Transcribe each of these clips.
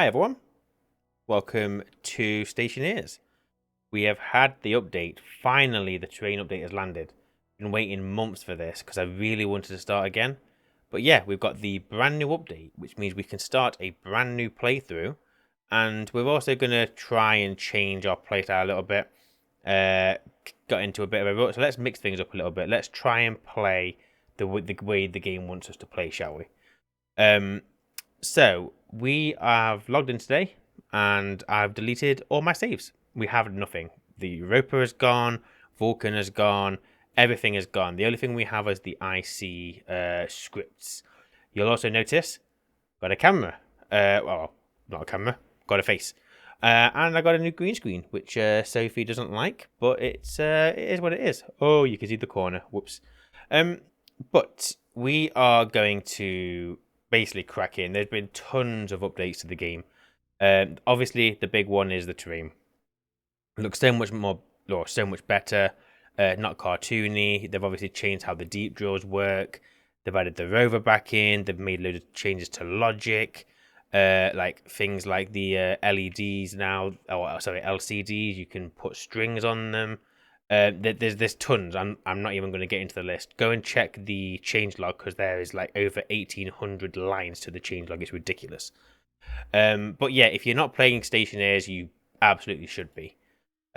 Hi everyone, welcome to Stationeers. We have had the update. Finally, the terrain update has landed. Been waiting months for this because I really wanted to start again. But yeah, we've got the brand new update, which means we can start a brand new playthrough. And we're also going to try and change our playstyle a little bit. Got into a bit of a rut, so let's mix things up a little bit. Let's try and play the way the game wants us to play, shall we? So we have logged in today, and I've deleted all my saves. We have nothing. The Europa is gone, Vulcan is gone, everything is gone. The only thing we have is the IC scripts. You'll also notice got a camera. Well, not a camera. Got a face. And I got a new green screen, which Sophie doesn't like, but it is what it is. Oh, you can see the corner. Whoops. But we are going to basically crack in. There's been tons of updates to the game. Obviously, the big one is the terrain. It looks so much more, or so much better. Not cartoony. They've obviously changed how the deep drills work. They've added the rover back in. They've made loads of changes to logic. Like things like the LEDs now, or sorry, LCDs. You can put strings on them. There's tons. I'm not even going to get into the list. Go and check the changelog because there is like over 1,800 lines to the changelog. It's ridiculous. But yeah, if you're not playing Stationeers, you absolutely should be.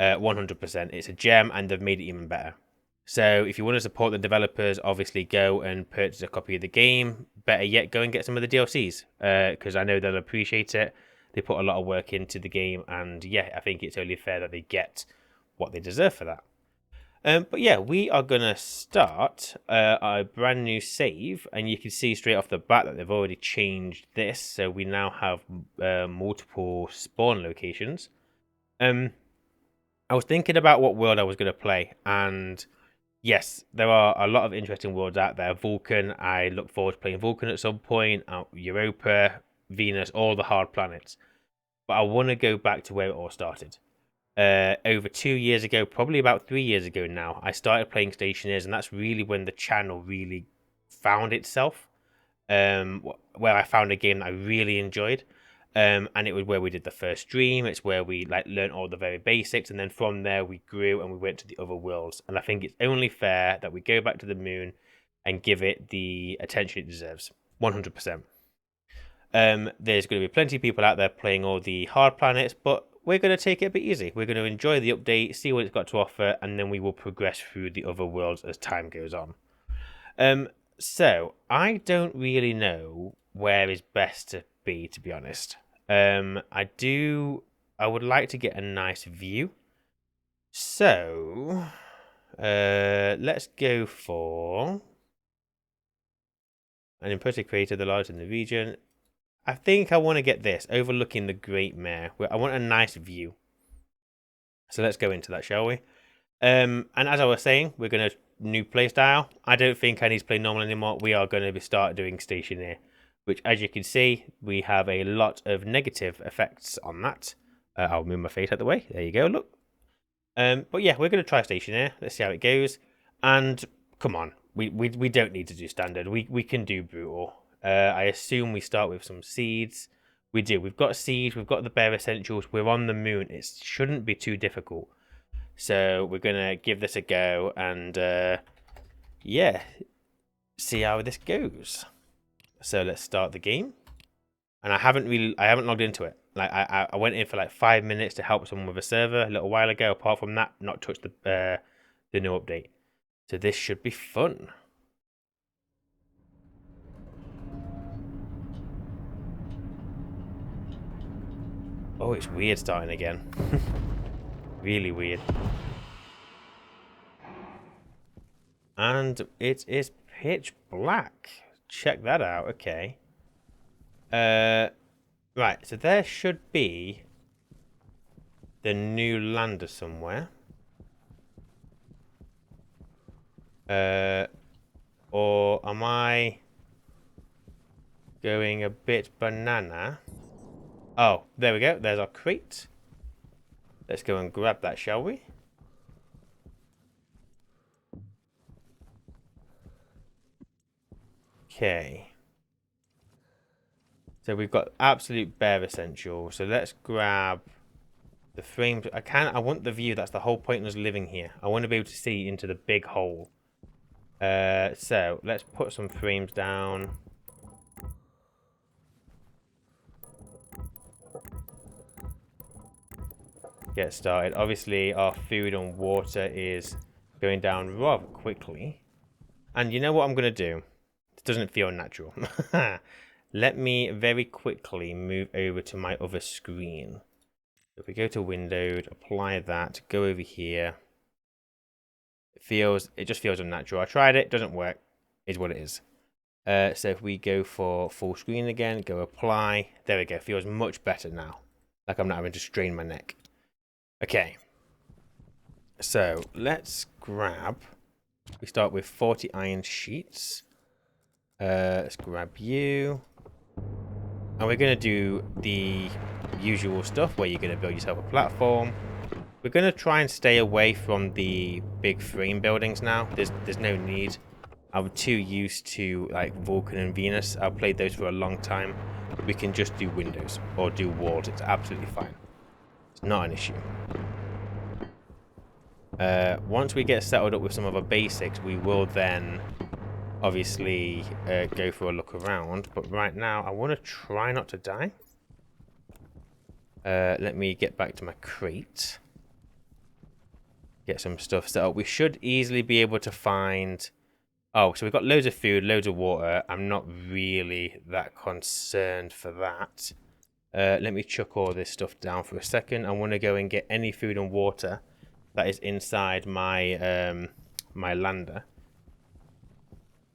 100%. It's a gem, and they've made it even better. So if you want to support the developers, obviously go and purchase a copy of the game. Better yet, go and get some of the DLCs because I know they'll appreciate it. They put a lot of work into the game, and yeah, I think it's only fair that they get what they deserve for that. But yeah, we are going to start a brand new save, and you can see straight off the bat that they've already changed this, so we now have multiple spawn locations. I was thinking about what world I was going to play, and yes, there are a lot of interesting worlds out there. Vulcan, I look forward to playing Vulcan at some point, Europa, Venus, all the hard planets. But I want to go back to where it all started. Over 2 years ago, probably about 3 years ago now, I started playing Stationeers, and that's really when the channel really found itself. Where I found a game that I really enjoyed, and it was where we did the first stream. It's where we like learned all the very basics, and then from there we grew and we went to the other worlds. And I think it's only fair that we go back to the moon and give it the attention it deserves. 100%. There's going to be plenty of people out there playing all the hard planets, but we're going to take it a bit easy. We're going to enjoy the update, see what it's got to offer, and then we will progress through the other worlds as time goes on. So I don't really know where is best to be honest. I would like to get a nice view. So, let's go for an impressive crater, the largest in the region. I think I want to get this, overlooking the Great Mare. I want a nice view. So let's go into that, shall we? And as I was saying, we're going to new playstyle. I don't think I need to play normal anymore. We are going to start doing stationary, which, as you can see, we have a lot of negative effects on that. I'll move my face out of the way. There you go. Look. But yeah, we're going to try stationary. Let's see how it goes. And come on, we don't need to do standard. We can do brutal. I assume we start with some seeds. We do. We've got seeds. We've got the bare essentials. We're on the moon. It shouldn't be too difficult. So we're going to give this a go and, yeah, see how this goes. So let's start the game. And I haven't logged into it. Like I went in for like 5 minutes to help someone with a server a little while ago. Apart from that, not touched the new update. So this should be fun. Oh, it's weird starting again. Really weird. And it is pitch black. Check that out. Okay. Right. So there should be the new lander somewhere. Or am I going a bit banana? Oh, there we go. There's our crate. Let's go and grab that, shall we? Okay. So we've got absolute bare essential. So let's grab the frames. I want the view. That's the whole point of us living here. I want to be able to see into the big hole. So let's put some frames down. Get started. Obviously, our food and water is going down rather quickly. And you know what I'm going to do? It doesn't feel natural. Let me very quickly move over to my other screen. If we go to Windowed, apply that, go over here. It just feels unnatural. I tried it, doesn't work. Is what it is. So if we go for full screen again, go apply. There we go. Feels much better now. Like I'm not having to strain my neck. Okay. So let's grab. We start with 40 iron sheets. Let's grab you. And we're going to do the usual stuff where you're going to build yourself a platform. We're going to try and stay away from the big frame buildings now. There's no need. I'm too used to like Vulcan and Venus. I've played those for a long time. We can just do windows or do walls. It's absolutely fine. It's not an issue. Once we get settled up with some of our basics, we will then obviously go for a look around. But right now, I want to try not to die. Let me get back to my crate. Get some stuff set up. We should easily be able to find... Oh, so we've got loads of food, loads of water. I'm not really that concerned for that. Let me chuck all this stuff down for a second. I want to go and get any food and water that is inside my my lander.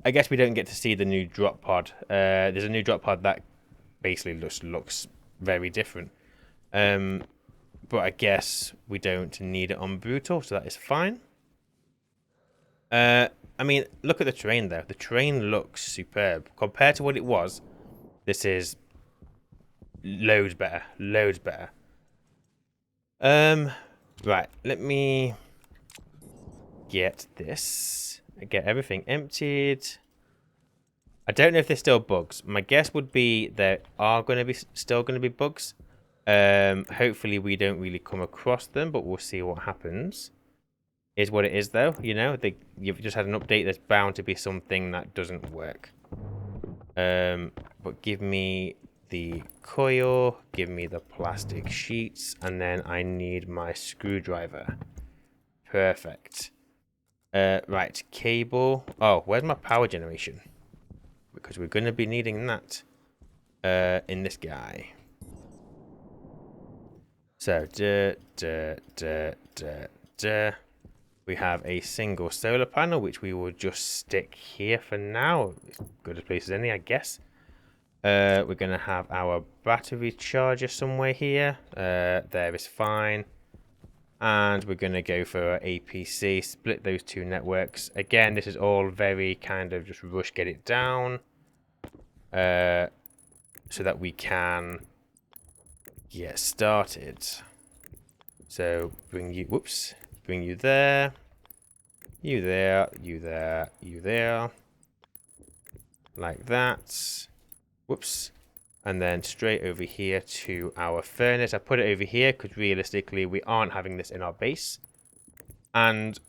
I guess we don't get to see the new drop pod. There's a new drop pod that basically just looks very different. But I guess we don't need it on brutal, so that is fine. I mean, look at the terrain though. The terrain looks superb. Compared to what it was, this is loads better. Loads better. Right, let me get this. Get everything emptied. I don't know if there's still bugs. My guess would be there are going to be still going to be bugs. Hopefully we don't really come across them, but we'll see what happens. Is what it is though, you know, you've just had an update. There's bound to be something that doesn't work. But give me the coil, give me the plastic sheets, and then I need my screwdriver. Perfect. Right, cable. Oh, where's my power generation? Because we're going to be needing that in this guy. So, we have a single solar panel, which we will just stick here for now. As good a place as any, I guess. We're going to have our battery charger somewhere here. There is fine. And we're going to go for our APC, split those two networks. Again, this is all very kind of just rush, get it down. So that we can get started. So bring you, whoops. Bring you there, you there, you there, you there, like that. Whoops. And then straight over here to our furnace. I put it over here because realistically we aren't having this in our base. And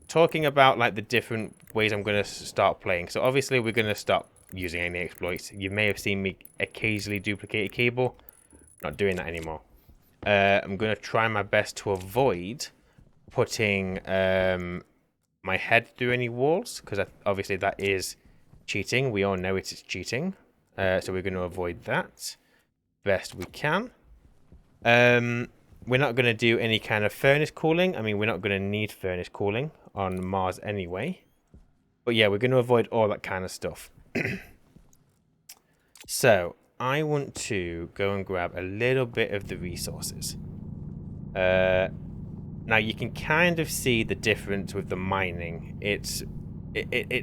talking about like the different ways I'm going to start playing. So obviously we're going to stop using any exploits. You may have seen me occasionally duplicate a cable. Not doing that anymore. I'm going to try my best to avoid putting my head through any walls, because obviously that is cheating. We all know it is cheating, so we're going to avoid that best we can. We're not going to do any kind of furnace cooling. I mean, we're not going to need furnace cooling on Mars anyway, but yeah, we're going to avoid all that kind of stuff. So I want to go and grab a little bit of the resources. Now you can kind of see the difference with the mining. It's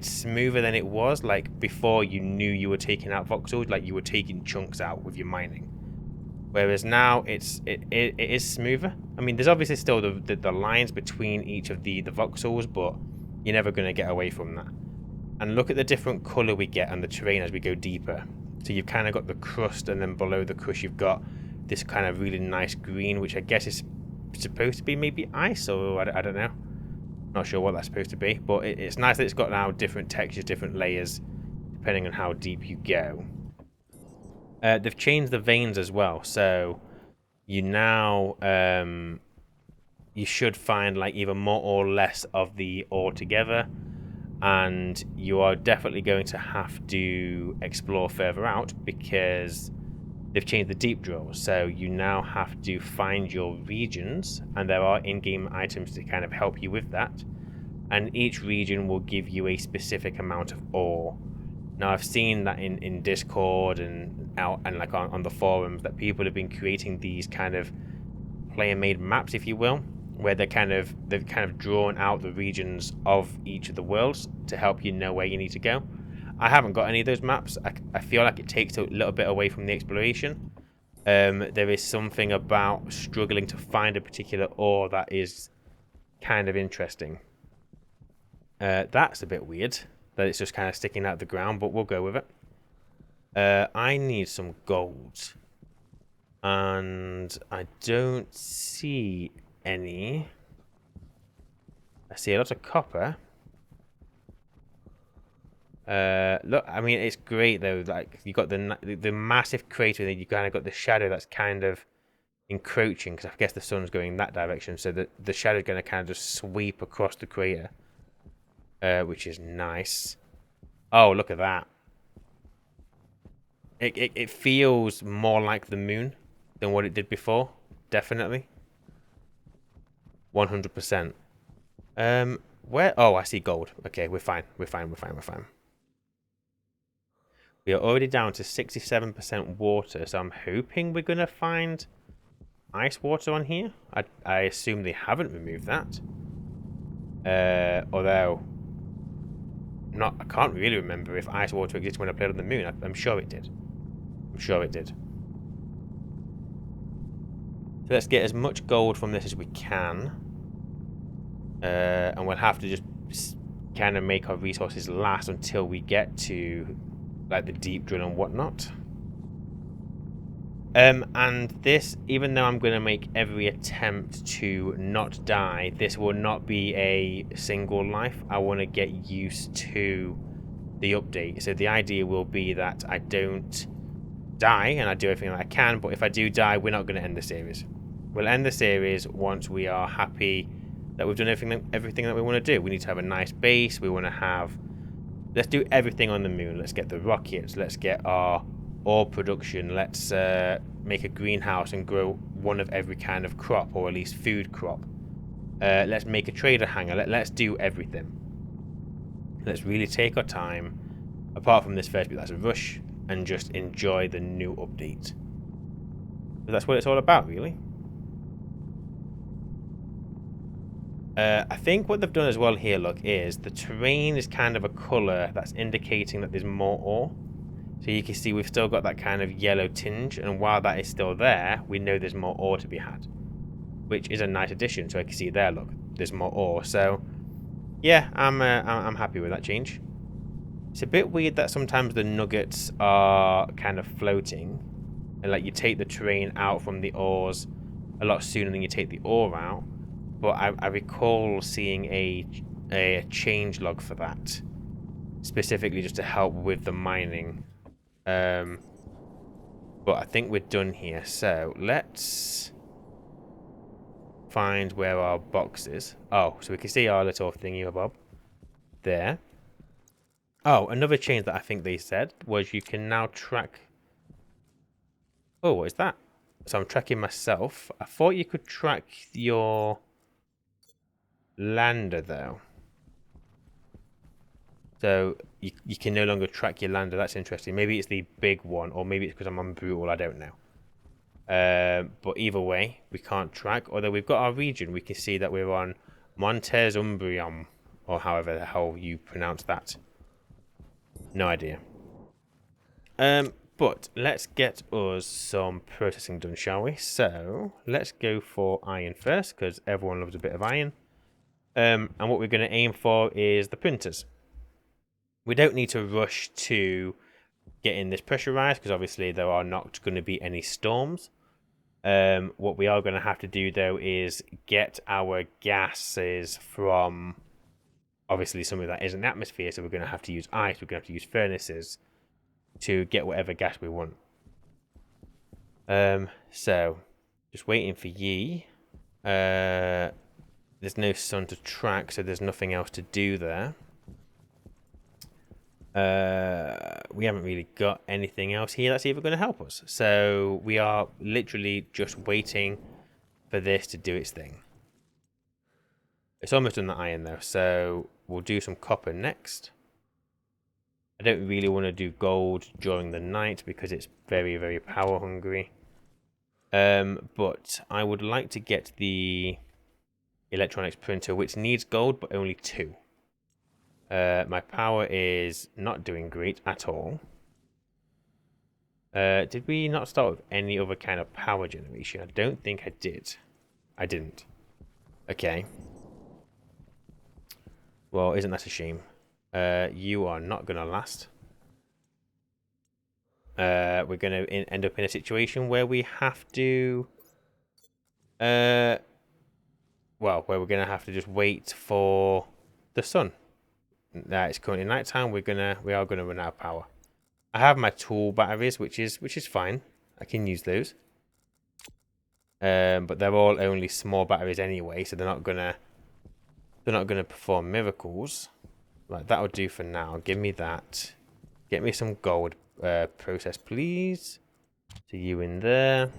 smoother than it was. Like before, you knew you were taking out voxels, like you were taking chunks out with your mining. Whereas now it is smoother. I mean, there's obviously still the lines between each of the voxels, but you're never going to get away from that. And look at the different color we get on the terrain as we go deeper. So you've kind of got the crust, and then below the crust you've got this kind of really nice green, which I guess is supposed to be maybe ice, or I don't know. Not sure what that's supposed to be, but it's nice that it's got now different textures, different layers, depending on how deep you go. They've changed the veins as well, so you now you should find like either more or less of the ore together, and you are definitely going to have to explore further out because they've changed the deep drills. So you now have to find your regions, and there are in-game items to kind of help you with that, and each region will give you a specific amount of ore. Now I've seen that in Discord and out and like on the forums that people have been creating these kind of player-made maps, if you will, where they've kind of drawn out the regions of each of the worlds to help you know where you need to go. I haven't got any of those maps. I feel like it takes a little bit away from the exploration. There is something about struggling to find a particular ore that is kind of interesting. That's a bit weird that it's just kind of sticking out of the ground, but we'll go with it. I need some gold. And I don't see any. I see a lot of copper. Look, I mean, it's great though. Like you got the massive crater, and then you kind of got the shadow that's kind of encroaching because I guess the sun's going that direction, so the shadow's going to kind of just sweep across the crater, which is nice. Oh, look at that! It feels more like the moon than what it did before. Definitely. 100%. Where? Oh, I see gold. Okay, we're fine. We're fine. We are already down to 67% water, so I'm hoping we're gonna find ice water on here. I assume they haven't removed that. Although, I can't really remember if ice water existed when I played on the moon. I'm sure it did. So let's get as much gold from this as we can. And we'll have to just kind of make our resources last until we get to like the deep drill and whatnot. And this, even though I'm going to make every attempt to not die, this will not be a single life. I want to get used to the update. So the idea will be that I don't die and I do everything that I can, but if I do die, we're not going to end the series. We'll end the series once we are happy that we've done everything that we want to do. We need to have a nice base. We want to have... Let's do everything on the moon. Let's get the rockets. Let's get our ore production. Let's make a greenhouse and grow one of every kind of crop, or at least food crop. Let's make a trader hangar. Let's do everything. Let's really take our time, apart from this first bit that's a rush, and just enjoy the new update. But that's what it's all about, really. I think what they've done as well here, look, is the terrain is kind of a colour that's indicating that there's more ore. So you can see we've still got that kind of yellow tinge, and while that is still there, we know there's more ore to be had, which is a nice addition. So I can see there, look, there's more ore. So yeah, I'm happy with that change. It's a bit weird that sometimes the nuggets are kind of floating, and like you take the terrain out from the ores a lot sooner than you take the ore out. But I recall seeing a change log for that, specifically just to help with the mining. But I think we're done here, so let's find where our box is. Oh, so we can see our little thingy bob there. Oh, another change that I think they said was you can now track... Oh, what is that? So I'm tracking myself. I thought you could track your lander though. So you can no longer track your lander. That's interesting. Maybe it's the big one, or maybe it's because I'm on brutal. I don't know. But either way, we can't track. Although we've got our region, we can see that we're on Montes Umbrium, or however the hell you pronounce that. No idea. But let's get us some processing done, shall we? So let's go for iron first, because everyone loves a bit of iron. And what we're going to aim for is the printers. We don't need to rush to getting this pressurized because obviously there are not going to be any storms. What we are going to have to do though is get our gases from obviously some of that is in the atmosphere, so we're going to have to use ice, we're going to have to use furnaces to get whatever gas we want. So just waiting for ye. There's no sun to track, so there's nothing else to do there. We haven't really got anything else here that's even going to help us. So we are literally just waiting for this to do its thing. It's almost done the iron though, so we'll do some copper next. I don't really want to do gold during the night because it's very, very power hungry. But I would like to get the electronics printer, which needs gold, but only 2. My power is not doing great at all. Did we not start with any other kind of power generation? I don't think I did. I didn't. Okay. Well, isn't that a shame? You are not going to last. We're going to end up in a situation where we have to... where we're going to have to just wait for the sun. It's currently nighttime. We are gonna run out of power. I have my tool batteries, which is fine. I can use those. But they're all only small batteries anyway, so they're not gonna perform miracles. Right, that'll do for now. Give me that. Get me some gold process, please. So you in there.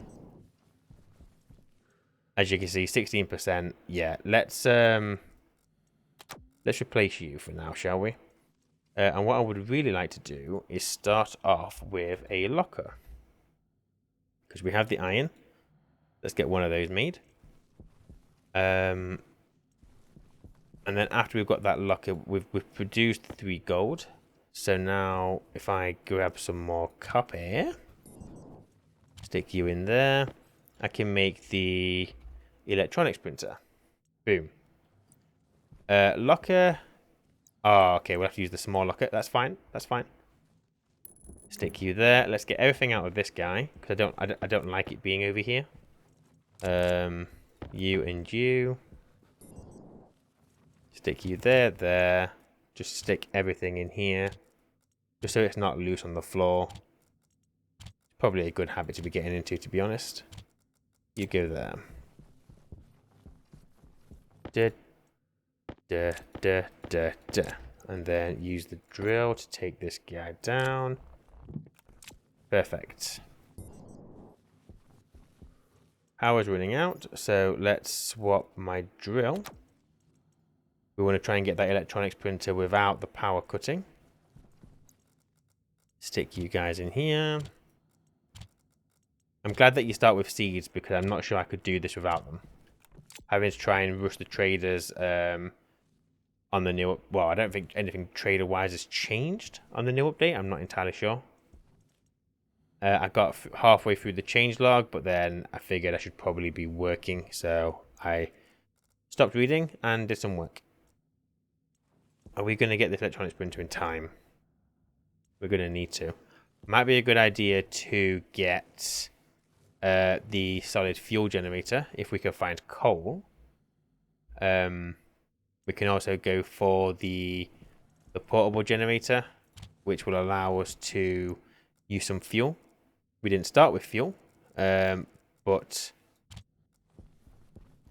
As you can see, 16%. Yeah, let's replace you for now, shall we? And what I would really like to do is start off with a locker. Because we have the iron. Let's get one of those made. And then after we've got that locker, we've produced 3 gold. So now if I grab some more copper, stick you in there, I can make the electronics printer. Boom. Locker. Oh, okay, we'll have to use the small locker. That's fine. That's fine. Stick you there. Let's get everything out of this guy because I don't like it being over here. You and you. Stick you there. Just stick everything in here, just so it's not loose on the floor. Probably a good habit to be getting into, to be honest. You go there. And then use the drill to take this guy down. Perfect. Power's running out, so let's swap my drill. We want to try and get that electronics printer without the power cutting. Stick you guys in here. I'm glad that you start with seeds because I'm not sure I could do this without them. Having to try and rush the traders on the new... Well, I don't think anything trader-wise has changed on the new update. I'm not entirely sure. I got halfway through the changelog, but then I figured I should probably be working. So I stopped reading and did some work. Are we going to get this electronics printer in time? We're going to need to. Might be a good idea to get the solid fuel generator if we can find coal. We can also go for the portable generator, which will allow us to use some fuel. We didn't start with fuel, but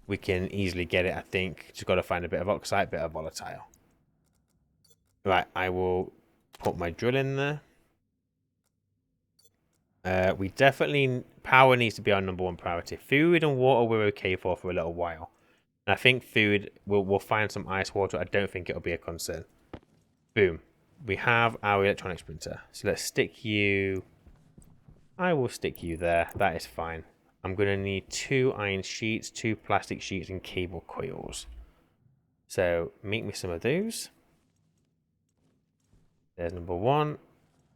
we can easily get it, I think. Just got to find a bit of oxide, bit of volatile. Right, I will put my drill in there. We definitely... Power needs to be our #1 priority. Food and water we're okay for a little while. And I think food, we'll find some ice water. I don't think it'll be a concern. Boom. We have our electronics printer. So let's stick you... I will stick you there. That is fine. I'm going to need 2 iron sheets, 2 plastic sheets, and cable coils. So make me some of those. There's #1.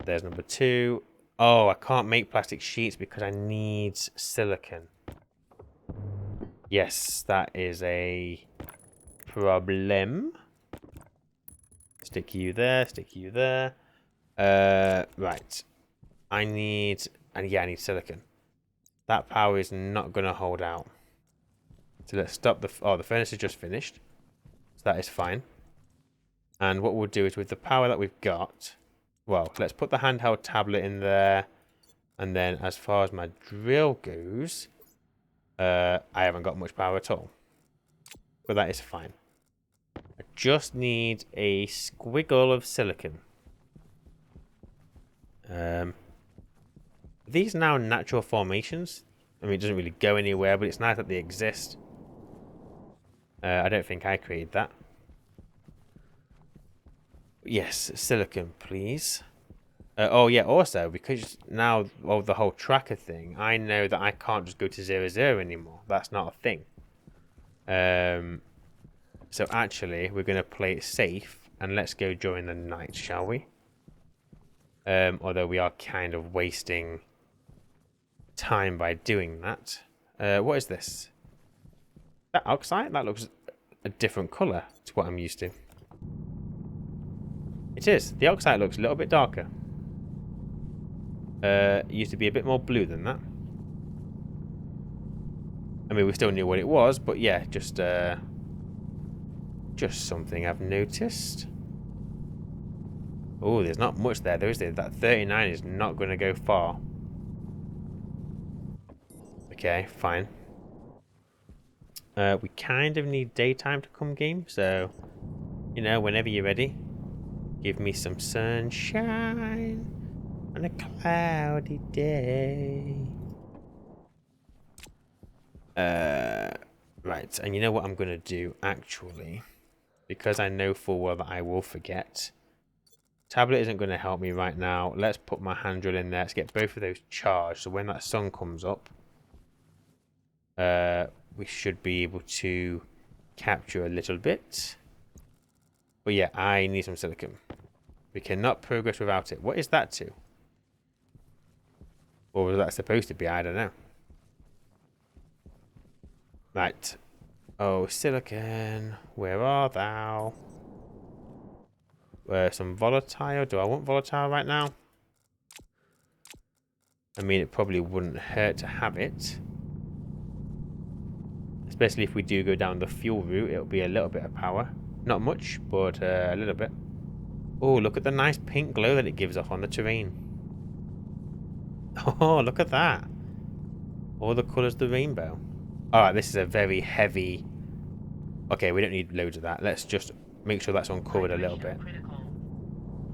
There's #2. Oh, I can't make plastic sheets because I need silicon. Yes, that is a problem. Stick you there, stick you there. Right. I need, and yeah, I need silicon. That power is not going to hold out. So let's stop the, oh, the furnace is just finished. So that is fine. And what we'll do is with the power that we've got, well, let's put the handheld tablet in there. And then as far as my drill goes, I haven't got much power at all. But that is fine. I just need a squiggle of silicon. These now natural formations. I mean, it doesn't really go anywhere, but it's nice that they exist. I don't think I created that. Yes, silicon, please. Oh, yeah, also, because now of the whole tracker thing, I know that I can't just go to 0, anymore. That's not a thing. So actually, we're going to play it safe, and let's go during the night, shall we? Although we are kind of wasting time by doing that. What is this? That oxide? That looks a different colour to what I'm used to. It is. The oxide looks a little bit darker. It used to be a bit more blue than that. I mean, we still knew what it was, but yeah, just something I've noticed. Oh, there's not much there, though, is there? That 39 is not going to go far. Okay, fine. We kind of need daytime to come game, so, you know, whenever you're ready, give me some sunshine on a cloudy day. Right, and you know what I'm going to do, actually? Because I know full well that I will forget. Tablet isn't going to help me right now. Let's put my hand drill in there. Let's get both of those charged. So when that sun comes up, we should be able to capture a little bit. But yeah, I need some silicon. We cannot progress without it. What is that to? Or was that supposed to be? I don't know. Right. Oh, silicon. Where are thou? Some volatile. Do I want volatile right now? I mean, it probably wouldn't hurt to have it. Especially if we do go down the fuel route, it'll be a little bit of power. Not much, but a little bit. Oh, look at the nice pink glow that it gives off on the terrain. Oh, look at that. All the colours of the rainbow. Alright, this is a very heavy... Okay, we don't need loads of that. Let's just make sure that's uncovered a little bit.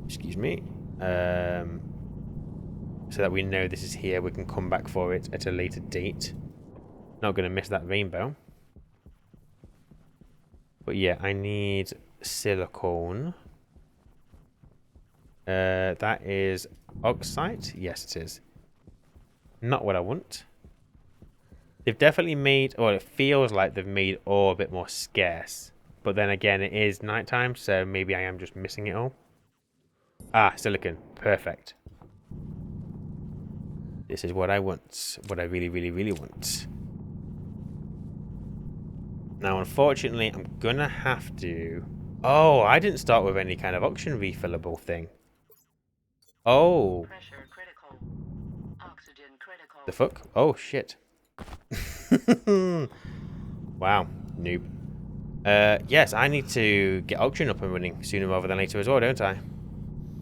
Excuse me. So that we know this is here. We can come back for it at a later date. Not going to miss that rainbow. But yeah, I need silicone. That is oxide. Yes, it is. Not what I want. They've definitely made, or it feels like they've made ore a bit more scarce. But then again, it is nighttime, so maybe I am just missing it all. Ah, silicon. Perfect. This is what I want. What I really, really, really want. Now, unfortunately, I'm gonna have to... Oh, I didn't start with any kind of oxygen refillable thing. Oh. Pressure critical. Oxygen critical. The fuck? Oh, shit. Wow, noob. Yes, I need to get oxygen up and running sooner rather than later as well, don't I?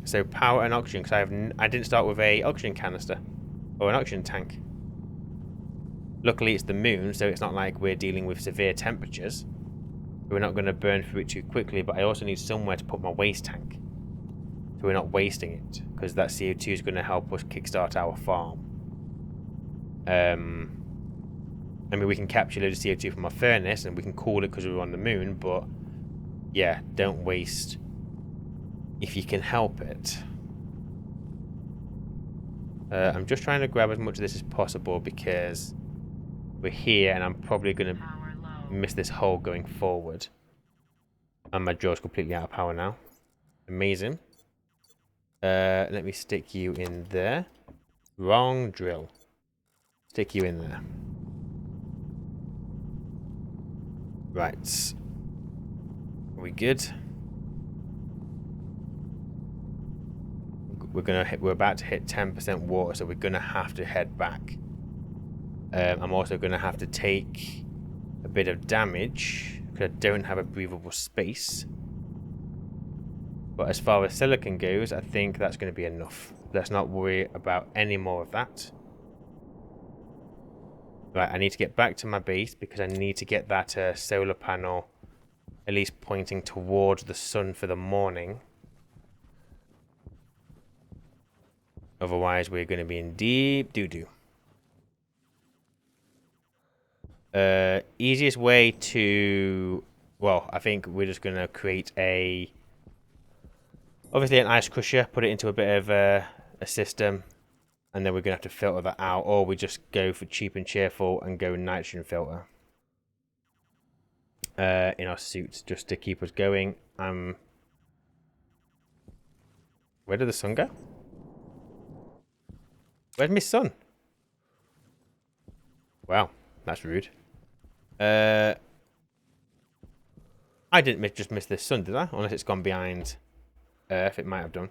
So power and oxygen, because I didn't start with a oxygen canister or an oxygen tank. Luckily, it's the moon, so it's not like we're dealing with severe temperatures. We're not going to burn through it too quickly, but I also need somewhere to put my waste tank. So we're not wasting it, because that CO2 is going to help us kickstart our farm. I mean, we can capture a load of CO2 from our furnace, and we can cool it because we're on the moon, but yeah, don't waste if you can help it. I'm just trying to grab as much of this as possible because we're here, and I'm probably going to miss this hole going forward. And my draw's completely out of power now. Amazing. Let me stick you in there. Wrong drill. Stick you in there. Right. Are we good? we're about to hit 10% water, so we're gonna have to head back. I'm also gonna have to take a bit of damage because I don't have a breathable space. But as far as silicon goes, I think that's going to be enough. Let's not worry about any more of that. Right, I need to get back to my base because I need to get that solar panel at least pointing towards the sun for the morning. Otherwise, we're going to be in deep doo-doo. Easiest way to... Well, I think we're just going to create a... Obviously an ice crusher, put it into a bit of a system, and then we're going to have to filter that out, or we just go for cheap and cheerful and go nitrogen filter in our suits just to keep us going. Where did the sun go? Where's my sun? Wow, that's rude. I didn't just miss the sun, did I? Unless it's gone behind Earth, it might have done.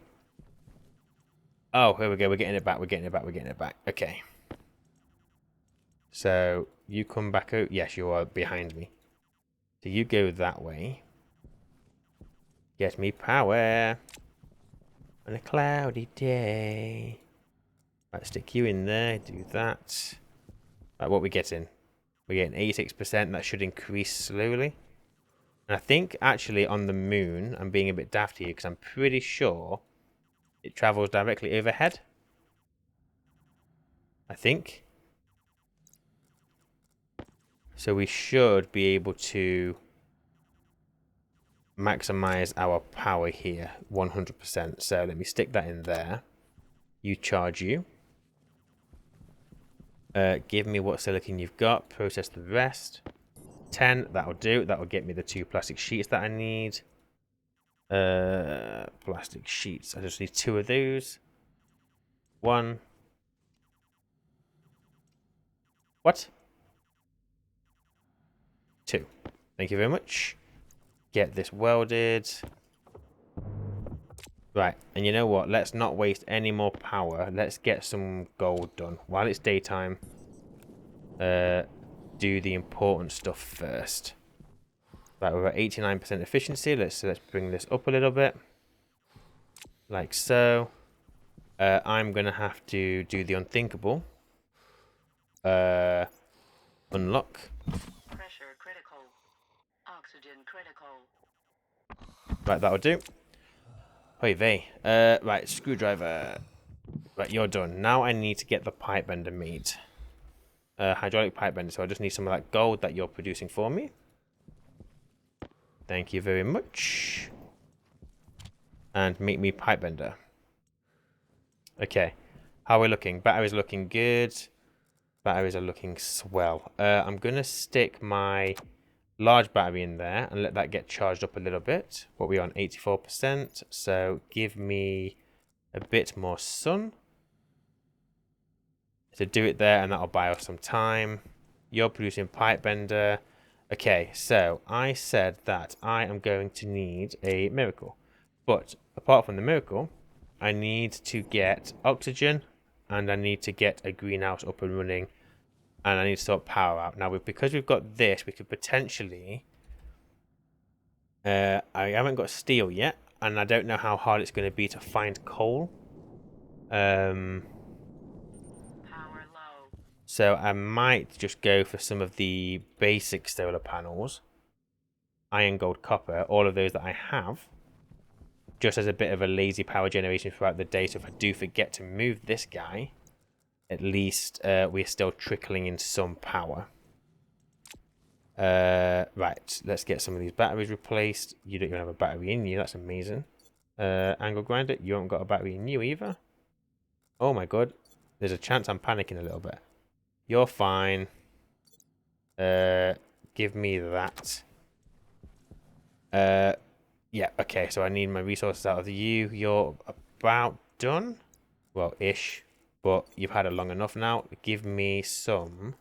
Oh, here we go. We're getting it back. We're getting it back. We're getting it back. Okay. So you come back out. Yes, you are behind me. So you go that way. Get me power on a cloudy day. Right, stick you in there. Do that. Right, what we getting? We're getting 86%. That should increase slowly. And I think actually on the moon, I'm being a bit daft here because I'm pretty sure it travels directly overhead. I think. So we should be able to maximize our power here 100%. So let me stick that in there. You charge you. Give me what silicon you've got. Process the rest. 10, that'll do. That'll get me the 2 plastic sheets that I need. Plastic sheets. I just need 2 of those. 1. What? 2. Thank you very much. Get this welded. Right, and you know what? Let's not waste any more power. Let's get some gold done. While it's daytime, do the important stuff first. Right, we're at 89% efficiency. Let's bring this up a little bit. Like so. I'm going to have to do the unthinkable. Unlock. Pressure critical. Oxygen critical. Right, that'll do. Oy vey. Right, screwdriver. Right, you're done. Now I need to get the pipe bender made. Hydraulic pipe bender. So I just need some of that gold that you're producing for me. Thank you very much. And make me pipe bender. Okay. How are we looking? Batteries looking good. Batteries are looking swell. I'm going to stick my large battery in there and let that get charged up a little bit. What are we on? 84%. So give me a bit more sun to do it there, and that'll buy us some time. You're producing pipe bender. Okay, so I said that I am going to need a miracle. But apart from the miracle, I need to get oxygen and I need to get a greenhouse up and running, and I need to sort power out. Now, because we've got this, we could potentially... I haven't got steel yet, and I don't know how hard it's going to be to find coal. Power low. So I might just go for some of the basic solar panels. Iron, gold, copper, all of those that I have. Just as a bit of a lazy power generation throughout the day. So if I do forget to move this guy, at least we're still trickling in some power. Right, let's get some of these batteries replaced. You don't even have a battery in you, that's amazing. Angle grinder, you haven't got a battery in you either. Oh my god, there's a chance I'm panicking a little bit. You're fine. Give me that. Yeah, okay, so I need my resources out of you. You're about done. Well, ish. But you've had it long enough now. Give me some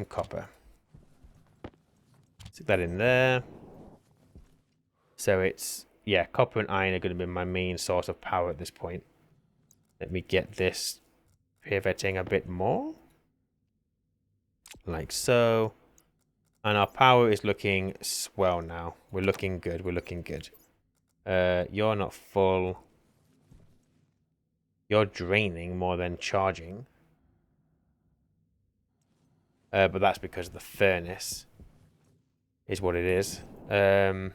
copper. Stick that in there. So it's yeah, copper and iron are going to be my main source of power at this point. Let me get this pivoting a bit more. Like so. And our power is looking swell now. We're looking good. We're looking good. You're not full. You're draining more than charging. But that's because of the furnace. Is what it is. Right,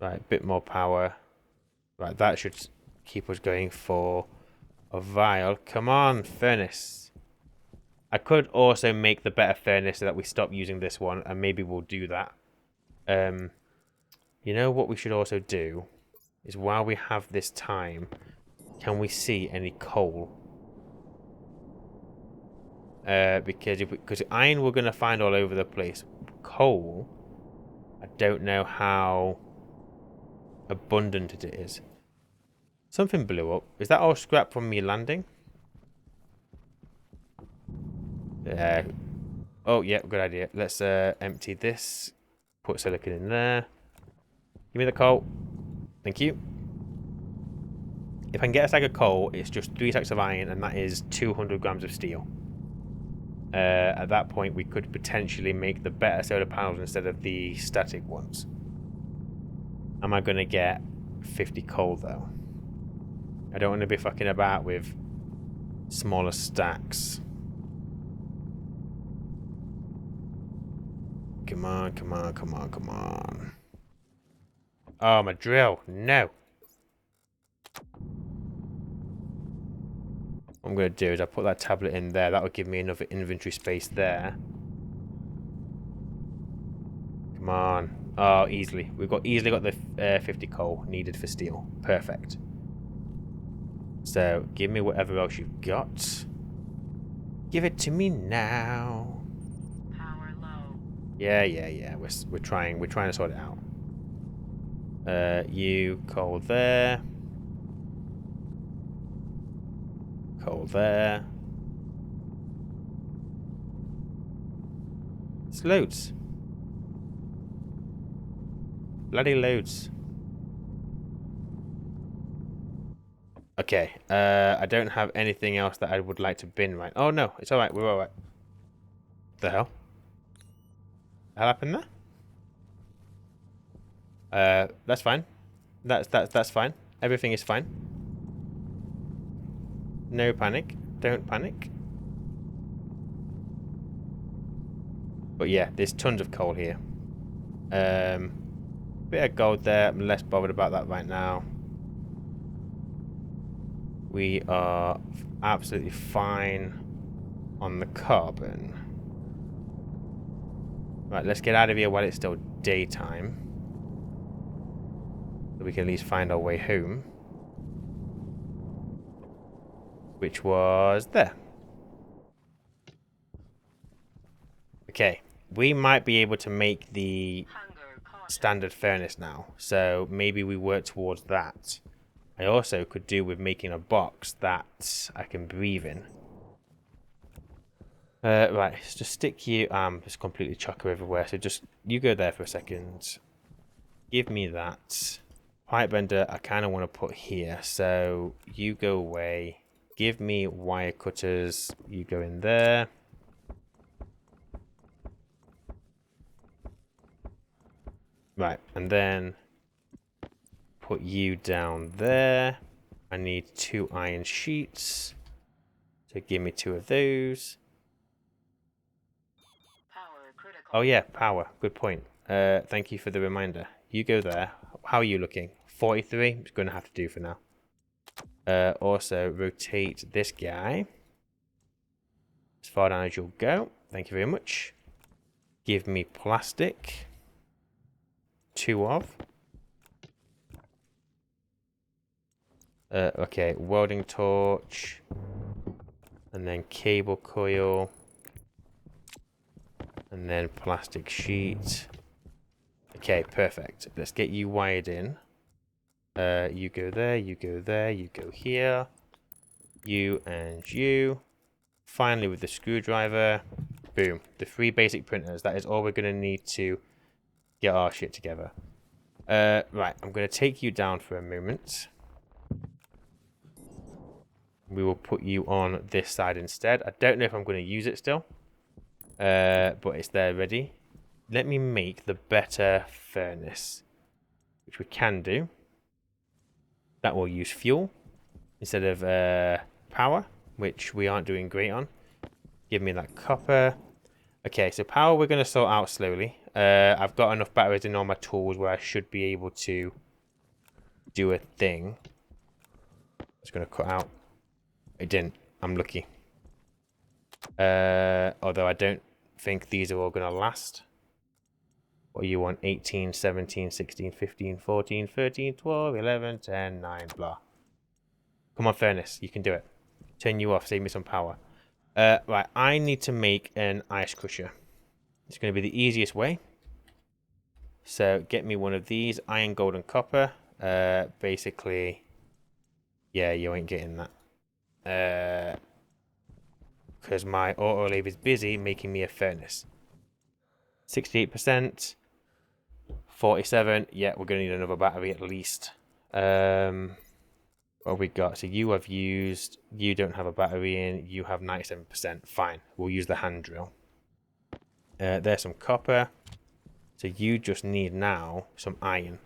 a bit more power. Right, that should keep us going for a while. Come on, furnace. I could also make the better furnace so that we stop using this one, and maybe we'll do that. You know what we should also do is while we have this time, can we see any coal? Because iron we're gonna find all over the place. Coal, I don't know how abundant it is. Something blew up. Is that all scrap from me landing? Oh yeah, good idea. Let's empty this. Put silicon in there. Give me the coal. Thank you. If I can get a stack of coal, it's just 3 stacks of iron, and that is 200 grams of steel. At that point, we could potentially make the better solar panels instead of the static ones. Am I going to get 50 coal, though? I don't want to be fucking about with smaller stacks. Come on, come on, come on, come on. Oh, my drill. No. What I'm going to do is I'll put that tablet in there. That will give me enough inventory space there. Come on. Oh, easily. We've easily got the 50 coal needed for steel. Perfect. So, give me whatever else you've got. Give it to me now. Power low. Yeah. We're trying to sort it out. You coal there. Coal there. It's loads. Bloody loads. Okay. I don't have anything else that I would like to bin right. Oh no, it's alright, we're alright. The hell? The hell happened there? That's fine. That's fine. Everything is fine. No panic. Don't panic. But yeah, there's tons of coal here. Bit of gold there. I'm less bothered about that right now. We are absolutely fine on the carbon. Right, let's get out of here while it's still daytime. So we can at least find our way home. Which was there. Okay, we might be able to make the standard furnace now. So maybe we work towards that. I also could do with making a box that I can breathe in. Right, let's just stick you. Just completely chuck her everywhere. So just you go there for a second. Give me that pipe bender. I kind of want to put here. So you go away. Give me wire cutters. You go in there. Right, and then put you down there. I need 2 iron sheets. So give me 2 of those. Power critical. Oh yeah, power. Good point. Thank you for the reminder. You go there. How are you looking? 43? It's going to have to do for now. Also, rotate this guy as far down as you'll go. Thank you very much. Give me plastic. 2 of. Okay, welding torch. And then cable coil. And then plastic sheet. Okay, perfect. Let's get you wired in. You go there, you go there, you go here. You and you. Finally, with the screwdriver. Boom. The 3 basic printers. That is all we're going to need to get our shit together. Right, I'm going to take you down for a moment. We will put you on this side instead. I don't know if I'm going to use it still. But it's there ready. Let me make the better furnace, which we can do. That will use fuel instead of power, which we aren't doing great on. Give me that copper. Okay, so power we're going to sort out slowly. I've got enough batteries in all my tools where I should be able to do a thing. It's going to cut out. It didn't. I'm lucky. Although I don't think these are all going to last. What you want? 18, 17, 16, 15, 14, 13, 12, 11, 10, 9, blah. Come on, furnace. You can do it. Turn you off. Save me some power. Right, I need to make an ice crusher. It's going to be the easiest way. So get me one of these. Iron, gold, and copper. Basically, yeah, you ain't getting that. Because my autoclave is busy making me a furnace. 68%. 47. Yeah, we're going to need another battery at least. What have we got? So you have used... You don't have a battery in. You have 97%. Fine. We'll use the hand drill. There's some copper. So you just need now some iron.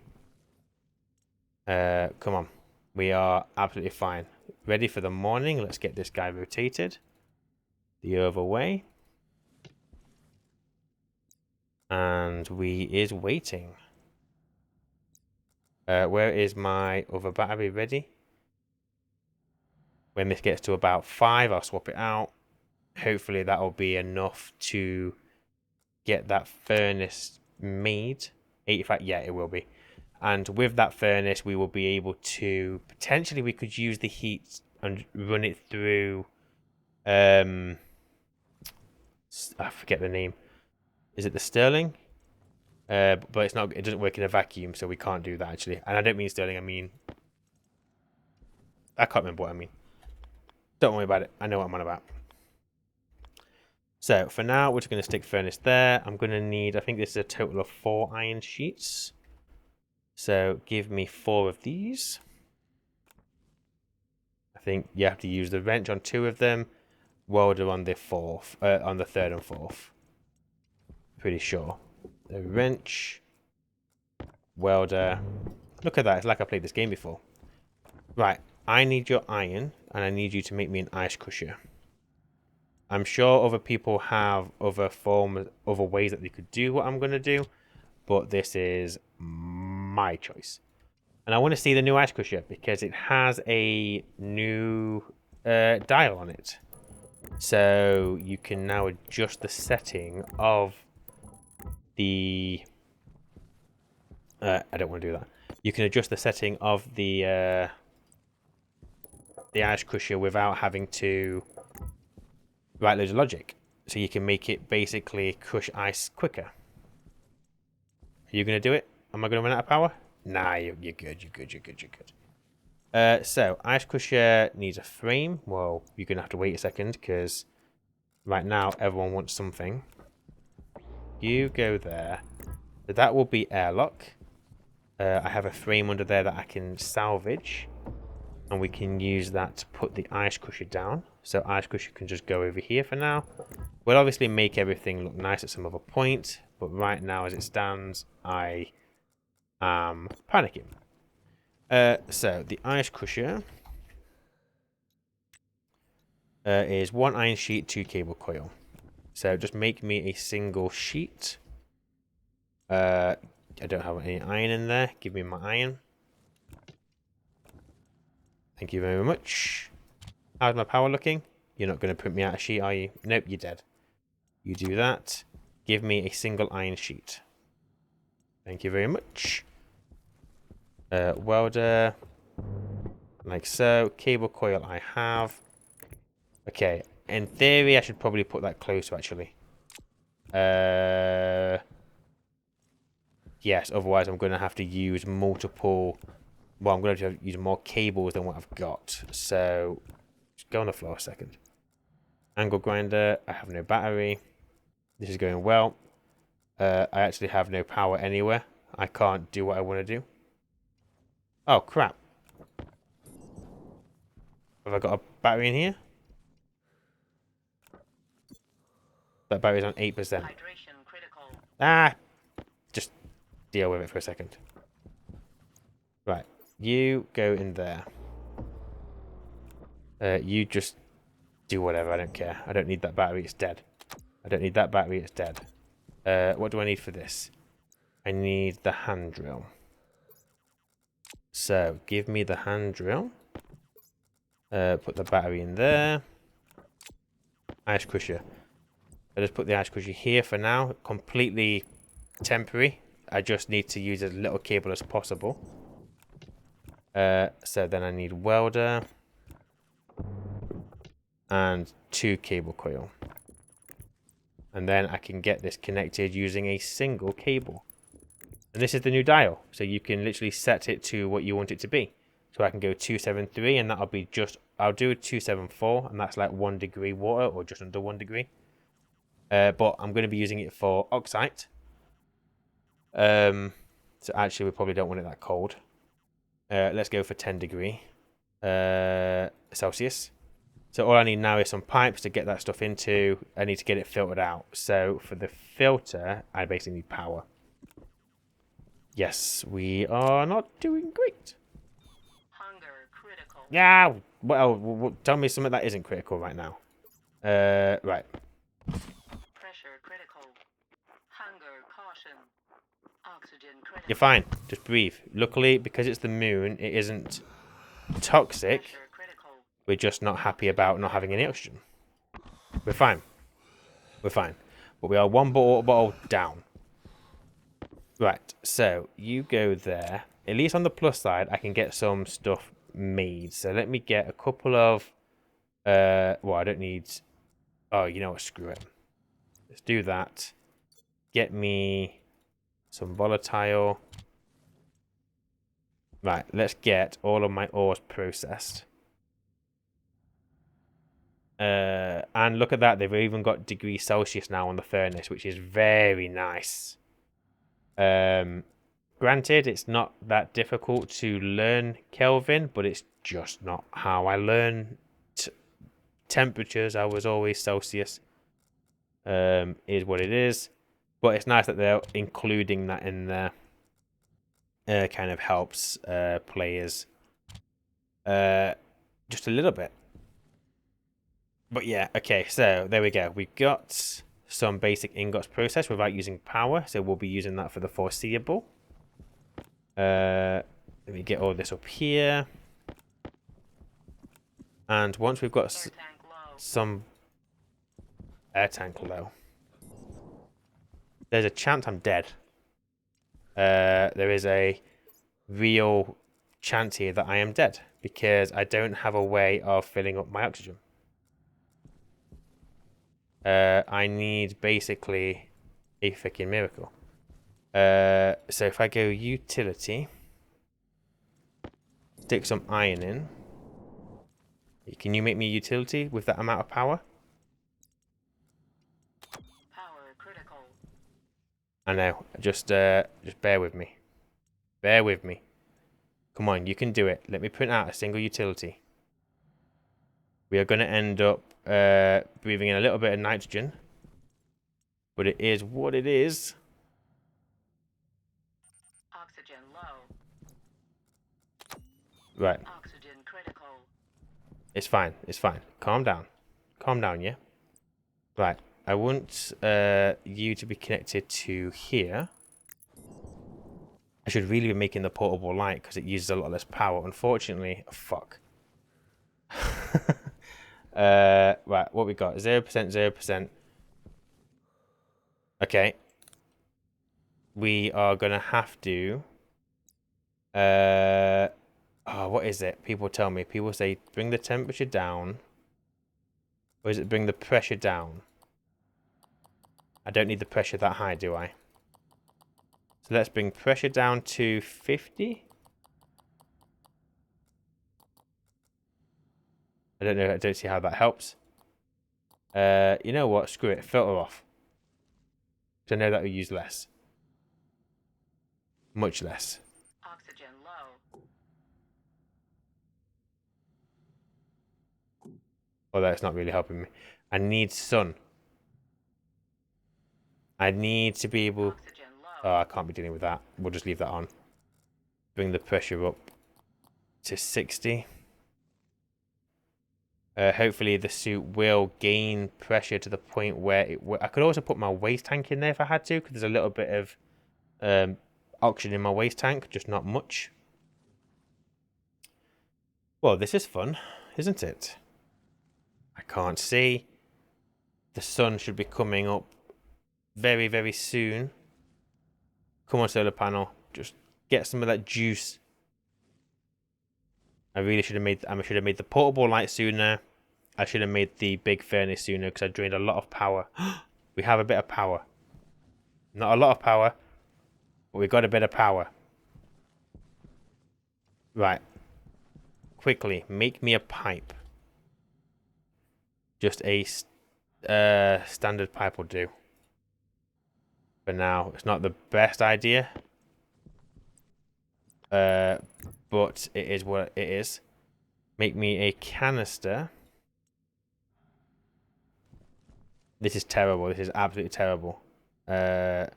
Come on. We are absolutely fine. Ready for the morning. Let's get this guy rotated the other way. And we is waiting. Where is my other battery ready? When this gets to about 5, I'll swap it out. Hopefully that'll be enough to get that furnace made. 85, yeah, it will be. And with that furnace, we will be able to... Potentially, we could use the heat and run it through... I forget the name. Is it the Stirling? But it's not. It doesn't work in a vacuum, so we can't do that, actually. And I don't mean Stirling, I mean... I can't remember what I mean. Don't worry about it. I know what I'm on about. So, for now, we're just going to stick furnace there. I'm going to need... I think this is a total of 4 iron sheets. So, give me 4 of these. I think you have to use the wrench on 2 of them. Welder on the 4th. On the 3rd and 4th. Pretty sure. The wrench. Welder. Look at that. It's like I played this game before. Right. I need your iron. And I need you to make me an ice crusher. I'm sure other people have other ways that they could do what I'm going to do. But this is my choice. And I want to see the new ice crusher because it has a new dial on it. So you can now adjust the setting of the... I don't want to do that. You can adjust the setting of the ice crusher without having to write loads of logic. So you can make it basically crush ice quicker. Are you going to do it? Am I going to run out of power? Nah, you're good, you're good, you're good, you're good. So, ice crusher needs a frame. Well, you're going to have to wait a second, because right now everyone wants something. You go there. So that will be airlock. I have a frame under there that I can salvage. And we can use that to put the ice crusher down. So ice crusher can just go over here for now. We'll obviously make everything look nice at some other point. But right now, as it stands, I... panicking. So the ice crusher is 1 iron sheet, 2 cable coil. So just make me a single sheet. I don't have any iron in there. Give me my iron. Thank you very much. How's my power looking? You're not going to print me out a sheet, are you? Nope, you're dead. You do that. Give me a single iron sheet. Thank you very much. Welder, like so. Cable coil I have. Okay, in theory I should probably put that closer actually. Yes, otherwise I'm going to have to use multiple... Well, I'm going to have to use more cables than what I've got. So, just go on the floor a second. Angle grinder, I have no battery. This is going well. I actually have no power anywhere. I can't do what I want to do. Oh, crap. Have I got a battery in here? That battery's on 8%. Hydration critical. Ah, just deal with it for a second. Right, you go in there. You just do whatever, I don't care. I don't need that battery, it's dead. I don't need that battery, it's dead. What do I need for this? I need the hand drill. So, give me the hand drill. Put the battery in there. Ice crusher. I just put the ice crusher here for now. Completely temporary. I just need to use as little cable as possible. So then I need welder. And 2 cable coil. And then I can get this connected using a single cable. And this is the new dial. So you can literally set it to what you want it to be. So I can go 273 and that'll be just... I'll do 274 and that's like 1 degree water or just under 1 degree. But I'm going to be using it for oxide. So actually we probably don't want it that cold. Let's go for 10 degree Celsius. So all I need now is some pipes to get that stuff into. I need to get it filtered out. So for the filter, I basically need power. Yes, we are not doing great. Hunger critical. Yeah, well, tell me something that isn't critical right now. Right. Pressure critical. Hunger caution. Oxygen critical. You're fine. Just breathe. Luckily, because it's the moon, it isn't toxic. Pressure critical. We're just not happy about not having any oxygen. We're fine. We're fine. But we are 1 bottle down. Right, so you go there. At least on the plus side, I can get some stuff made. So let me get a couple of... well, I don't need... Oh, you know what? Screw it. Let's do that. Get me some volatile. Right, let's get all of my ores processed. And look at that. They've even got degrees Celsius now on the furnace, which is very nice. Granted, it's not that difficult to learn Kelvin, but it's just not how I learn temperatures. I was always Celsius. Is what it is. But it's nice that they're including that in there. Kind of helps players just a little bit. But yeah, okay, so there we go. We've got some basic ingots processed without using power, so we'll be using that for the foreseeable. Let me get all this up here. And once we've got some air tank low, there's a chance I'm dead. There is a real chance here that I am dead because I don't have a way of filling up my oxygen. I need basically a freaking miracle. So if I go utility, stick some iron in. Can you make me a utility with that amount of power? Power critical. I know. Just bear with me. Bear with me. Come on, you can do it. Let me print out a single utility. We are going to end up breathing in a little bit of nitrogen. But it is what it is. Oxygen low. Right. Oxygen critical. It's fine. It's fine. Calm down. Calm down, yeah? Right. I want you to be connected to here. I should really be making the portable light because it uses a lot less power. Unfortunately, fuck. Right, what we got? 0%, 0%. Okay. We are going to have to... oh, what is it? People tell me. People say bring the temperature down. Or is it bring the pressure down? I don't need the pressure that high, do I? So let's bring pressure down to 50. I don't know. I don't see how that helps. You know what? Screw it. Filter off. So I know that we use less. Much less. Oxygen low. Although it's not really helping me. I need sun. I need to be able... Oxygen Oh, low. I can't be dealing with that. We'll just leave that on. Bring the pressure up to 60. Hopefully the suit will gain pressure to the point where it... I could also put my waste tank in there if I had to, because there's a little bit of oxygen in my waste tank, just not much. Well, this is fun, isn't it? I can't see. The sun should be coming up very, very soon. Come on, solar panel. Just get some of that juice. I really should have made... I should have made the portable light sooner. I should have made the big furnace sooner because I drained a lot of power. We have a bit of power. Not a lot of power, but we got a bit of power. Right. Quickly, make me a pipe. Just a standard pipe will do. For now, it's not the best idea. But it is what it is. Make me a canister. This is terrible. This is absolutely terrible. Right,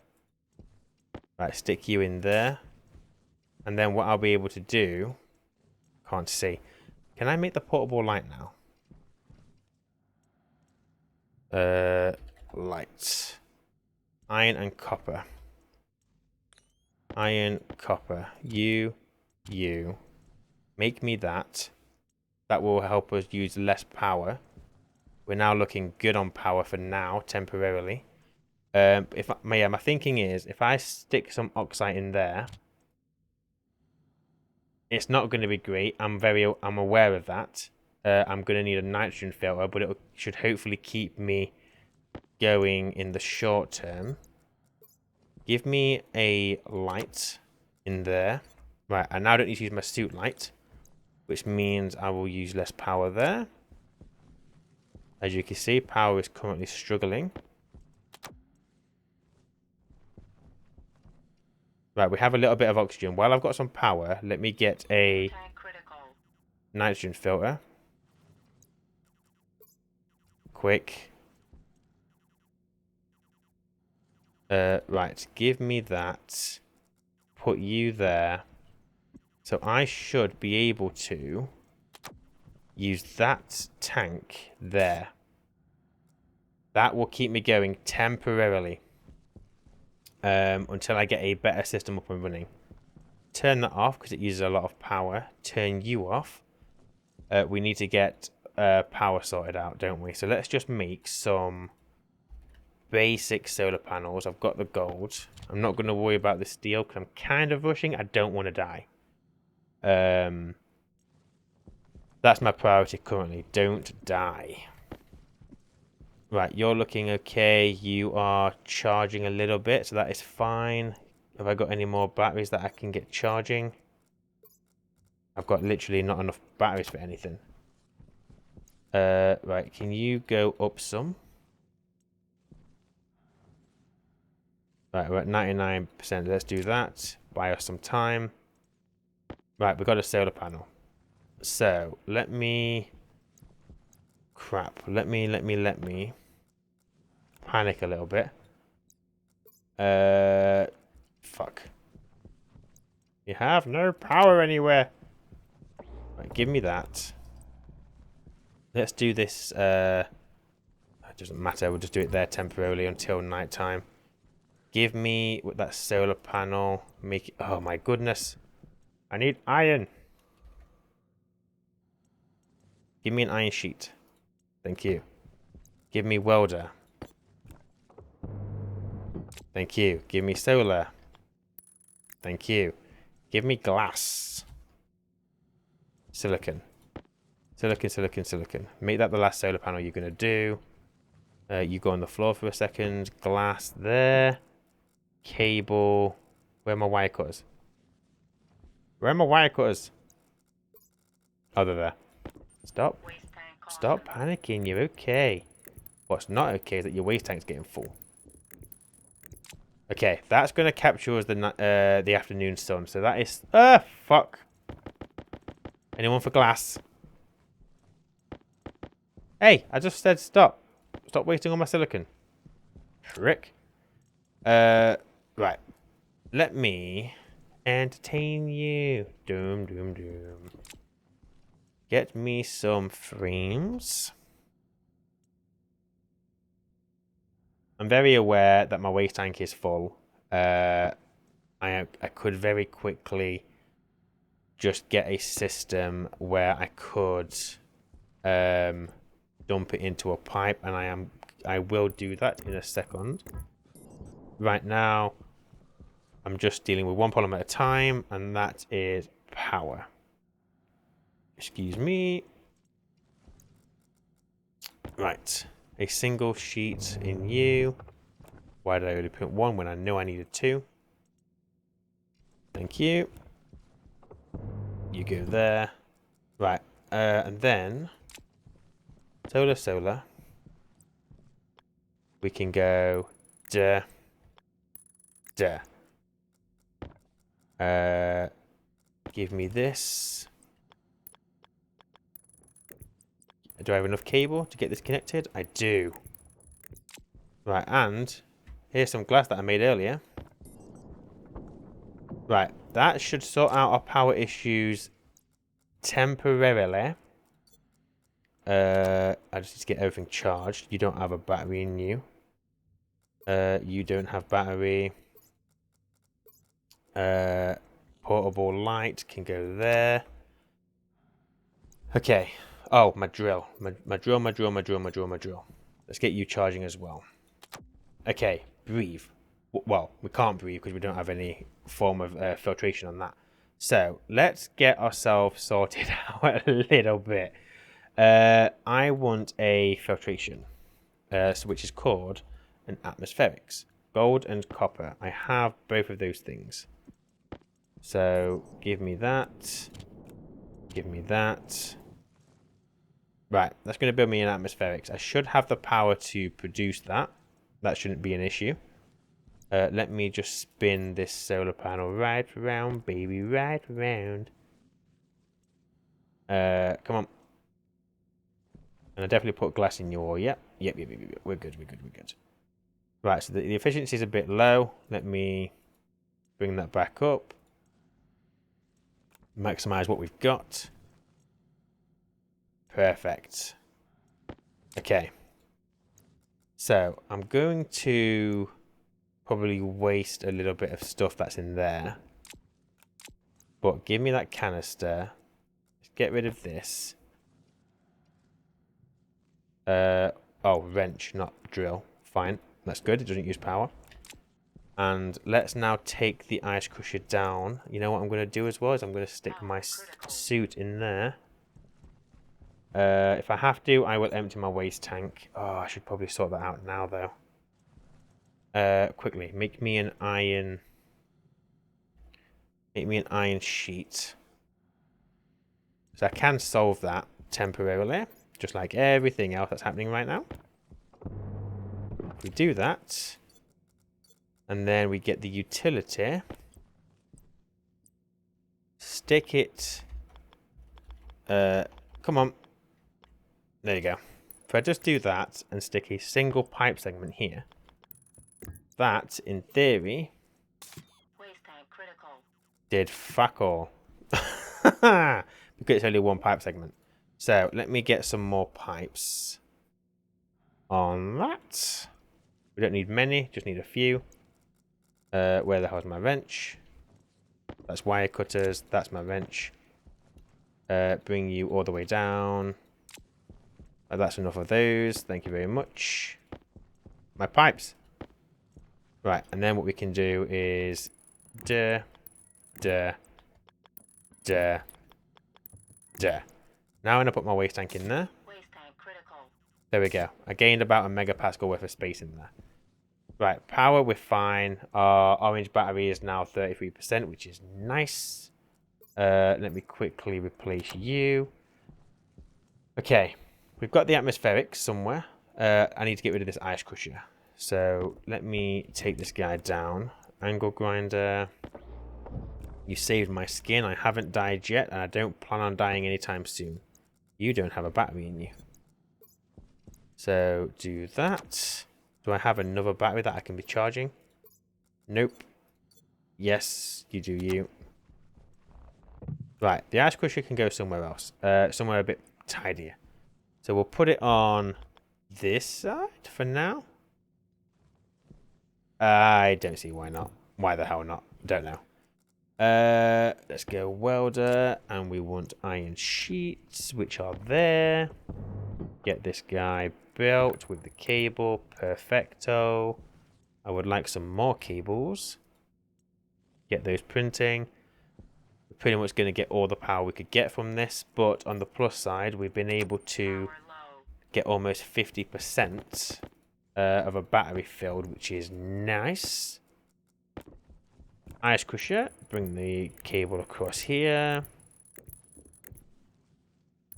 stick you in there. And then what I'll be able to do... Can't see. Can I make the portable light now? Lights. Iron and copper. Iron, copper. You. Make me that. That will help us use less power. We're now looking good on power for now, temporarily. My thinking is, if I stick some oxide in there, it's not going to be great. I'm aware of that. I'm going to need a nitrogen filter, but it should hopefully keep me going in the short term. Give me a light in there. Right, I now don't need to use my suit light, which means I will use less power there. As you can see, power is currently struggling. Right, we have a little bit of oxygen. While I've got some power, let me get a nitrogen filter. Quick. Right, give me that. Put you there. So I should be able to use that tank there. That will keep me going temporarily. Until I get a better system up and running. Turn that off because it uses a lot of power. Turn you off. We need to get power sorted out, don't we? So let's just make some basic solar panels. I've got the gold. I'm not going to worry about the steel because I'm kind of rushing. I don't want to die. That's my priority currently. Don't die. Right, you're looking okay. You are charging a little bit, so that is fine. Have I got any more batteries that I can get charging? I've got literally not enough batteries for anything. Right, can you go up some? Right, we're at 99%. Let's do that. Buy us some time. Right, we've got a solar panel. So, let me... Crap. Let me panic a little bit. Fuck. You have no power anywhere. Right, give me that. Let's do this. It doesn't matter. We'll just do it there temporarily until nighttime. Give me that solar panel. Make it. Oh my goodness. I need iron. Give me an iron sheet. Thank you. Give me welder. Thank you. Give me solar. Thank you. Give me glass. Silicon. Silicon. Make that the last solar panel you're going to do. You go on the floor for a second. Glass there. Cable. Where are my wire cutters? Where are my wire cutters? Oh, they're there. Stop. Stop panicking. You're okay. What's not okay is that your waste tank's getting full. Okay, that's going to capture us the afternoon sun. So that is... fuck. Anyone for glass? Hey, I just said stop. Stop wasting all my silicon. Frick. Right. Let me entertain you. Doom, doom, doom. Get me some frames. I'm very aware that my waste tank is full. I could very quickly just get a system where I could dump it into a pipe, and I will do that in a second. Right now, I'm just dealing with one problem at a time, and that is power. Excuse me. Right, a single sheet in you. Why did I only put one when I know I needed two? Thank you. You go there. Right, and then solar. We can go duh. Give me this. Do I have enough cable to get this connected? I do. Right, and here's some glass that I made earlier. Right, that should sort out our power issues temporarily. I just need to get everything charged. You don't have a battery in you. You don't have battery. Portable light can go there. Okay. Oh, my drill. My drill. Let's get you charging as well. Okay, breathe. Well, we can't breathe because we don't have any form of filtration on that. So, let's get ourselves sorted out a little bit. I want a filtration, which is called an atmospherics. Gold and copper. I have both of those things. So, give me that. Give me that. Right, that's going to build me an atmospherics. I should have the power to produce that. That shouldn't be an issue. Let me just spin this solar panel right around, baby, right around. Come on. And I definitely put glass in your... Yep. We're good. Right, so the efficiency is a bit low. Let me bring that back up. Maximize what we've got. Perfect. Okay. So, I'm going to probably waste a little bit of stuff that's in there. But give me that canister. Let's get rid of this. Oh, wrench, not drill. Fine. That's good. It doesn't use power. And let's now take the ice crusher down. You know what I'm going to do as well? Is I'm going to stick my suit in there. If I have to, I will empty my waste tank. Oh, I should probably sort that out now, though. Quickly, make me an iron... Make me an iron sheet. So I can solve that temporarily. Just like everything else that's happening right now. If we do that... And then we get the utility. Stick it... come on. There you go. If I just do that and stick a single pipe segment here, that, in theory, Waste tank critical. did fuck all. Because it's only one pipe segment. So, let me get some more pipes on that. We don't need many, just need a few. Where the hell's my wrench? That's wire cutters, that's my wrench. Bring you all the way down. That's enough of those. Thank you very much. My pipes. Right, and then what we can do is... Now I'm going to put my waste tank in there. Waste tank critical. There we go. I gained about a megapascal worth of space in there. Right, power, we're fine. Our orange battery is now 33%, which is nice. Let me quickly replace you. Okay, we've got the atmospherics somewhere. I need to get rid of this ice crusher. So let me take this guy down. Angle grinder. You saved my skin. I haven't died yet, and I don't plan on dying anytime soon. You don't have a battery in you. So do that. Do I have another battery that I can be charging? Nope. Yes, you do you. Right, the ice crusher can go somewhere else. Somewhere a bit tidier. So we'll put it on this side for now. I don't see why not. Why the hell not? Don't know. Let's go welder, and we want iron sheets, which are there. Get this guy built with the cable. Perfecto. I would like some more cables. Get those printing. We're pretty much going to get all the power we could get from this, but on the plus side, we've been able to get almost 50% of a battery filled, which is nice. Ice crusher, bring the cable across here.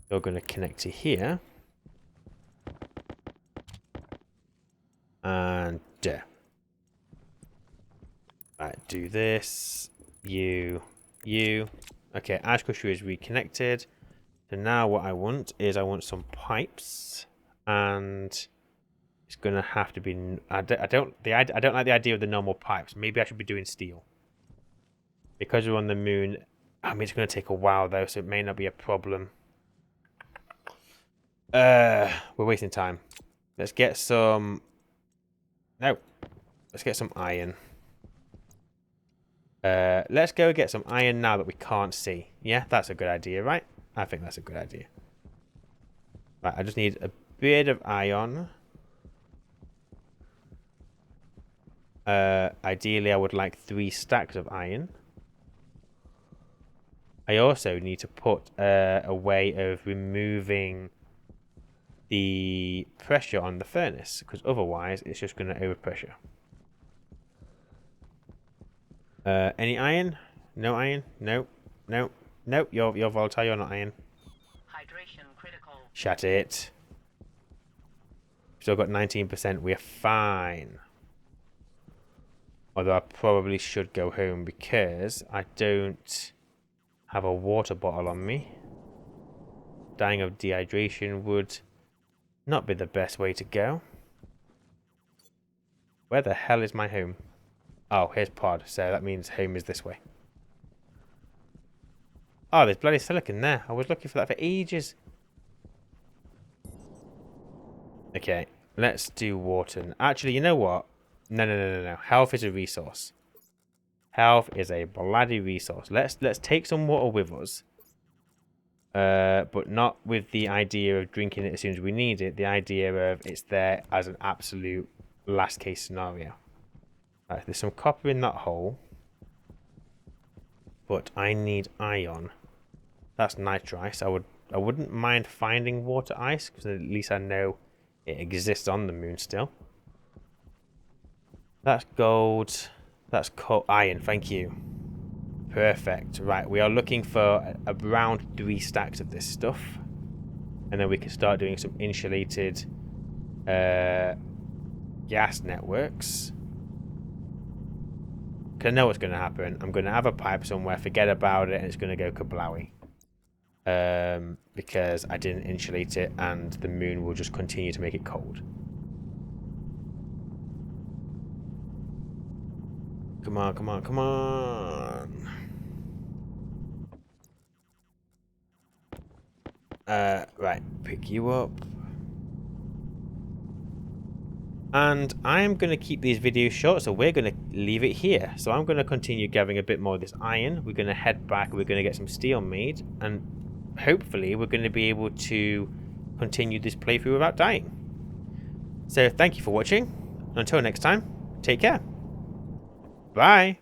You're going to connect to here. And there. Right, do this. You. Okay, ice crusher is reconnected. So now what I want is some pipes, and it's gonna have to be. I don't like the idea of the normal pipes. Maybe I should be doing steel. Because we're on the moon, I mean, it's going to take a while, though, so it may not be a problem. We're wasting time. Let's get some... No. Let's get some iron. Let's go get some iron now that we can't see. Yeah, that's a good idea, right? I think that's a good idea. Right, I just need a bit of iron. Ideally, I would like 3 stacks of iron. I also need to put a way of removing the pressure on the furnace, because otherwise it's just going to overpressure. Any iron? No iron? No. You're volatile. You're not iron. Hydration critical. Shut it. Still got 19%. We're fine. Although I probably should go home because I don't have a water bottle on me. Dying of dehydration would not be the best way to go. Where the hell is my home? Oh, here's pod, so that means home is this way. Oh, there's bloody silicon there. I was looking for that for ages. Okay, let's do water. Actually, you know what? No. Health is a resource. Health is a bloody resource. Let's take some water with us. But not with the idea of drinking it as soon as we need it. The idea of it's there as an absolute last case scenario. Right, there's some copper in that hole. But I need iron. That's nitrice. I wouldn't mind finding water ice, because at least I know it exists on the moon still. That's gold. That's coal. Iron, thank you. Perfect. Right, we are looking for around 3 stacks of this stuff. And then we can start doing some insulated gas networks. Because I know what's going to happen. I'm going to have a pipe somewhere, forget about it, and it's going to go kablowy. Because I didn't insulate it, and the moon will just continue to make it cold. Come on. Right, pick you up. And I'm going to keep these videos short, so we're going to leave it here. So I'm going to continue gathering a bit more of this iron. We're going to head back, we're going to get some steel made, and hopefully we're going to be able to continue this playthrough without dying. So thank you for watching. Until next time, take care. Bye.